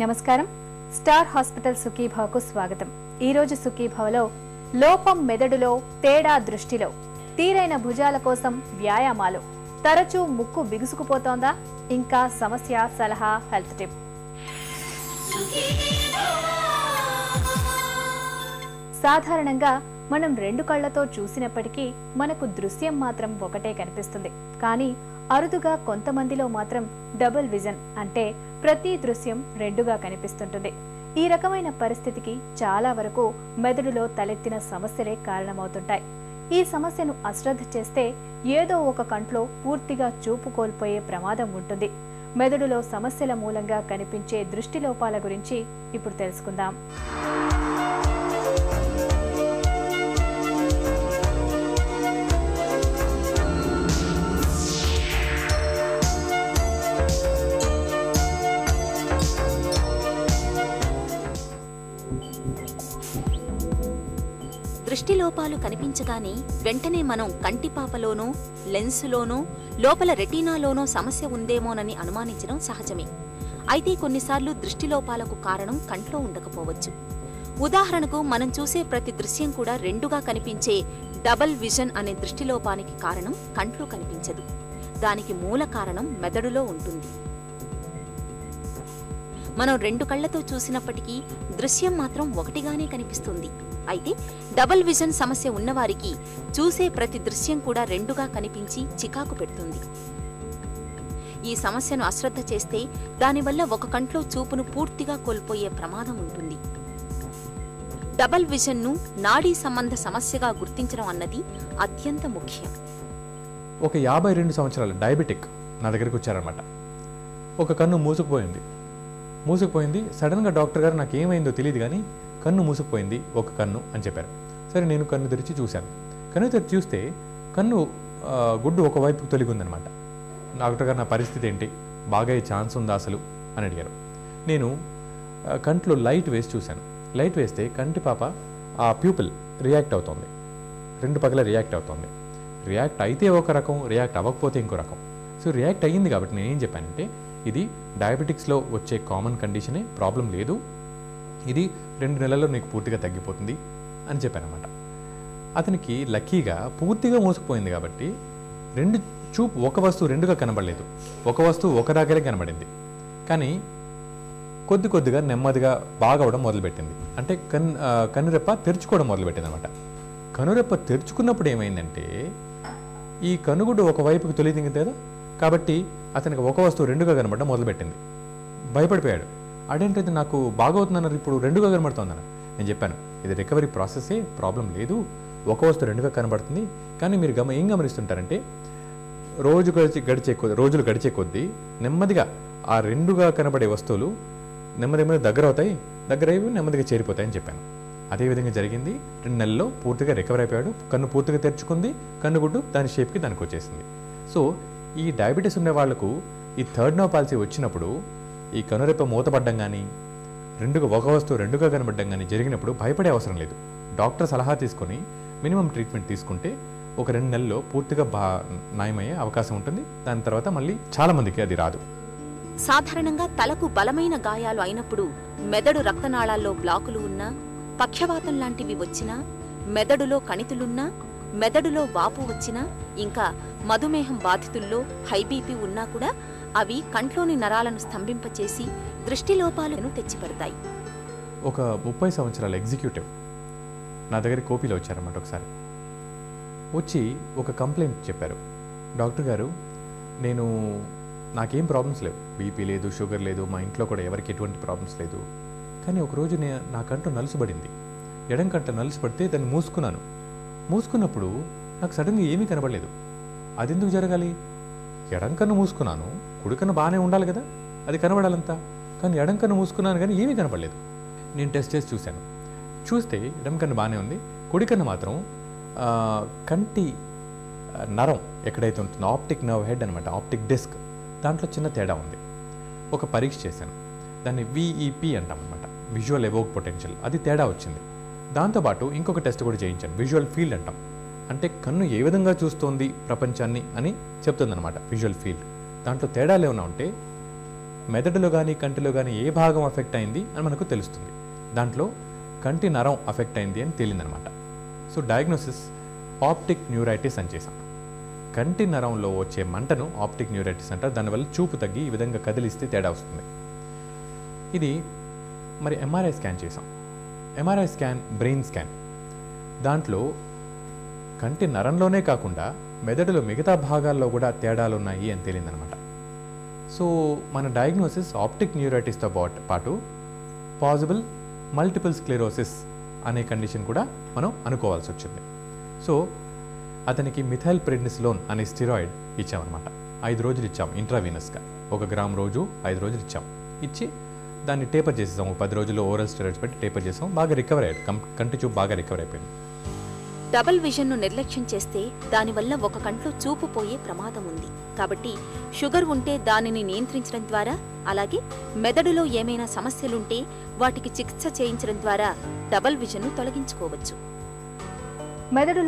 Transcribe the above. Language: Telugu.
నమస్కారం. స్టార్ హాస్పిటల్ సుఖీభావకు స్వాగతం. ఈ రోజు సుఖీభావలో లోపం మెదడులో, తేడా దృష్టిలో, తీరైన భుజాల కోసం వ్యాయామాలు, తరచూ ముక్కు బిగుసుకుపోతోందా, ఇంకా సమస్య సలహా హెల్త్ టిప్. సాధారణంగా మనం రెండు కళ్లతో చూసినప్పటికీ మనకు దృశ్యం మాత్రం ఒకటే కనిపిస్తుంది. కానీ అరుదుగా కొంతమందిలో మాత్రం డబుల్ విజన్ అంటే ప్రతి దృశ్యం రెండుగా కనిపిస్తుంటుంది. ఈ రకమైన పరిస్థితికి చాలా వరకు మెదడులో తలెత్తిన సమస్యలే కారణమవుతుంటాయి. ఈ సమస్యను అశ్రద్ధ చేస్తే ఏదో ఒక కంట్లో పూర్తిగా చూపు కోల్పోయే ప్రమాదం ఉంటుంది. మెదడులో సమస్యల మూలంగా కనిపించే దృష్టి లోపాల గురించి ఇప్పుడు తెలుసుకుందాం. దృష్టిలోపాలు కనిపించగానే వెంటనే మనం కంటిపాపలోనో, లెన్సులోనో, లోపల రెటీనాలోనో సమస్య ఉందేమోనని అనుమానించడం సహజమే. అయితే కొన్నిసార్లు దృష్టిలోపాలకు కారణం కంట్లో ఉండకపోవచ్చు. ఉదాహరణకు మనం చూసే ప్రతి దృశ్యం కూడా రెండుగా కనిపించే డబల్ విజన్ అనే దృష్టిలోపానికి కారణం కంట్లో కనిపించదు. దానికి మూల కారణం మెదడులో ఉంటుంది. మనం రెండు కళ్లతో చూసినప్పటికీ దృశ్యం మాత్రం ఒకటిగానే కనిపిస్తుంది. అయితే డబుల్ విజన్ సమస్య ఉన్నవారికి చూసే ప్రతి దృశ్యం కూడా రెండుగా కనిపించి చికాకు పెడుతుంది. ఈ సమస్యను అశ్రద్ధ చేస్తే దానివల్ల ఒక కంట్లో చూపును పూర్తిగా కోల్పోయే ప్రమాదం ఉంటుంది. డబుల్ విజన్ను నాడీ సంబంధ సమస్యగా గుర్తించడం అన్నది అత్యంత ముఖ్యం. ఒక 52 సంవత్సరాల డయాబెటిక్ నా దగ్గరికి వచ్చారనమాట. ఒక కన్ను మూసుకుపోయింది. సడన్గా డాక్టర్ గారు నాకు ఏమైందో తెలియదు కానీ కన్ను మూసుకుపోయింది ఒక కన్ను అని చెప్పారు. సరే నేను కన్ను తెరిచి చూశాను. కన్ను తెరిచి చూస్తే కన్ను గుడ్డు ఒకవైపుకు తొలిగి ఉందనమాట. డాక్టర్ గారు నా పరిస్థితి ఏంటి, బాగా అయ్యే ఛాన్స్ ఉందా అసలు అని అడిగారు. నేను కంట్లో లైట్ వేసి చూశాను. లైట్ వేస్తే కంటి పాప ఆ ప్యూపిల్ రియాక్ట్ అవుతుంది, రెండు పక్కల రియాక్ట్ అవుతుంది. రియాక్ట్ అయితే ఒక రకం, రియాక్ట్ అవ్వకపోతే ఇంకో రకం. సో రియాక్ట్ అయ్యింది కాబట్టి నేను ఏం చెప్పానంటే ఇది డయాబెటిక్స్లో వచ్చే కామన్ కండిషనే, ప్రాబ్లం లేదు, ఇది 2 నెలల్లో నీకు పూర్తిగా తగ్గిపోతుంది అని చెప్పానమాట. అతనికి లక్కీగా పూర్తిగా మోసుకుపోయింది కాబట్టి చూపు ఒక వస్తువు రెండుగా కనబడలేదు, ఒక వస్తువు ఒక దగ్గరే కనబడింది. కానీ కొద్దిగా నెమ్మదిగా బాగా అవడం మొదలుపెట్టింది. అంటే కనురెప్ప తెరుచుకోవడం మొదలుపెట్టింది అనమాట. కనురెప్ప తెరుచుకున్నప్పుడు ఏమైందంటే ఈ కనుగుడ్డు ఒకవైపుకి తొలిదింది కదా, కాబట్టి అతనికి ఒక వస్తువు రెండుగా కనబడడం మొదలుపెట్టింది. భయపడిపోయాడు. అదేంటది నాకు బాగవుతుందన్నారు, ఇప్పుడు రెండుగా కనబడుతుందన్న. నేను చెప్పాను ఇది రికవరీ ప్రాసెసే, ప్రాబ్లం లేదు, ఒక వస్తువు రెండుగా కనబడుతుంది. కానీ మీరు ఏం గమనిస్తుంటారంటే రోజులు గడిచే కొద్దీ నెమ్మదిగా ఆ రెండుగా కనబడే వస్తువులు నెమ్మదిగా దగ్గరయ్యి నెమ్మదిగా చేరిపోతాయని చెప్పాను. అదేవిధంగా జరిగింది. 2 నెలల్లో పూర్తిగా రికవర్ అయిపోయాడు. కన్ను పూర్తిగా తెరుచుకుంది, కన్నుగుడ్డు దాని షేప్కి దానికి వచ్చేసింది. సో ఈ డయాబెటీస్ ఉన్న వాళ్లకు ఈ థర్డ్ నర్వ్ పాలసీ వచ్చినప్పుడు ఈ కనురెప్ప మూతపడ్డం కానీ, ఒక వస్తువు రెండుగా కనబడడం కానీ జరిగినప్పుడు భయపడే అవసరం లేదు. డాక్టర్ సలహా తీసుకొని మినిమం ట్రీట్మెంట్ తీసుకుంటే ఒక 2 నెలల్లో పూర్తిగా నయమయ్యే అవకాశం ఉంటుంది. దాని తర్వాత మళ్ళీ చాలా మందికి అది రాదు. సాధారణంగా తలకు బలమైన గాయాలు అయినప్పుడు మెదడు రక్తనాళాల్లో బ్లాకులు ఉన్నా, పక్షవాతం లాంటివి వచ్చినా, మెదడులో కణితులున్నా, మెదడులో వాపు వచ్చినా, ఇంకా మధుమేహం బాధితుల్లో హై బీపీ ఉన్నా కూడా అవి కంట్లోని నరాలను స్తంభింపచేసి దృష్టిలోపాలను తెచ్చిపెడతాయి. ఒక 30 సంవత్సరాల ఎగ్జిక్యూటివ్ నా దగ్గర కోపీలో వచ్చారన్నమాట. ఒకసారి వచ్చి ఒక కంప్లైంట్ చెప్పారు. డాక్టర్ గారు, నాకేం ప్రాబ్లమ్స్ లేవు, బీపీ లేదు, షుగర్ లేదు, మా ఇంట్లో కూడా ఎవరికి ఎటువంటి ప్రాబ్లమ్స్ లేదు. కానీ ఒకరోజు నా కంట నలుసుబడింది. ఎడం కంట నలుసుపడితే దాన్ని మూసుకున్నప్పుడు నాకు సడన్గా ఏమీ కనబడలేదు. అది ఎందుకు జరగాలి? ఎడం కన్ను మూసుకున్నాను, కుడి కన్ను బాగానే ఉండాలి కదా, అది కనబడాలంతా. కానీ ఎడం కన్ను మూసుకున్నాను కానీ ఏమీ కనబడలేదు. నేను టెస్ట్ చేసి చూస్తే ఎడం కన్ను బాగానే ఉంది, కుడి కన్ను మాత్రం కంటి నరం ఎక్కడైతే ఉంటుందో ఆప్టిక్ నర్వ్ హెడ్ అనమాట, ఆప్టిక్ డిస్క్, దాంట్లో చిన్న తేడా ఉంది. ఒక పరీక్ష చేశాను, దాన్ని విఈపి అంటాం అనమాట, విజువల్ ఎవోక్ పొటెన్షియల్, అది తేడా వచ్చింది. దాంతోపాటు ఇంకొక టెస్ట్ కూడా చేయించాను, విజువల్ ఫీల్డ్ అంటాం. అంటే కన్ను ఏ విధంగా చూస్తోంది ప్రపంచాన్ని అని చెప్తుందన్నమాట విజువల్ ఫీల్డ్. దాంట్లో తేడాలు ఏమైనా ఉంటే మెదడులో కానీ కంటిలో కానీ ఏ భాగం అఫెక్ట్ అయింది అని మనకు తెలుస్తుంది. దాంట్లో కంటి నరం అఫెక్ట్ అయింది అని తేలిందనమాట. సో డయాగ్నోసిస్ ఆప్టిక్ న్యూరైటిస్ అని చేసాం. కంటి నరంలో వచ్చే మంటను ఆప్టిక్ న్యూరైటిస్ అంటారు. దానివల్ల చూపు తగ్గి ఈ విధంగా కదిలిస్తే తేడా వస్తుంది. ఇది మరి ఎంఆర్ఐ స్కాన్ చేసాం. MRI scan brain scan. దాంట్లో కంటి నరంలోనే కాకుండా మెదడులో మిగతా భాగాల్లో కూడా తేడాలు ఉన్నాయి అని తేలిందనమాట. సో మన డయాగ్నోసిస్ ఆప్టిక్ న్యూరైటిస్తో పాటు పాసిబుల్ మల్టిపుల్ స్క్లెరోసిస్ అనే కండిషన్ కూడా మనం అనుకోవాల్సి వచ్చింది. సో అతనికి మిథైల్ ప్రెడ్నిసోలోన్ అనే స్టిరాయిడ్ ఇచ్చామన్నమాట. 5 రోజులు ఇచ్చాం ఇంట్రావీనస్గా. 1 గ్రామ్ రోజు 5 రోజులు ఇచ్చాం. ఇచ్చి దాన్ని టేపర్ చేసేసాం. 10 రోజుల్లో ఓరల్ స్టెరాయిడ్స్ పెట్టి టేపర్ చేసాం. బాగా రికవర్ అయ్యాడు. కంటి చూపు బాగా రికవర్ అయిపోయింది. డబుల్ విజన్ను నిర్లక్ష్యం చేస్తే దానివల్ల ఒక కంట్లో చూపు పోయే ప్రమాదం ఉంది. కాబట్టి షుగర్ ఉంటే దానిని నియంత్రించడం ద్వారా, అలాగే మెదడులో ఏమైనా సమస్యలుంటే వాటికి చికిత్స చేయించడం ద్వారా డబుల్ విజన్ను తొలగించుకోవచ్చు. మెదడులో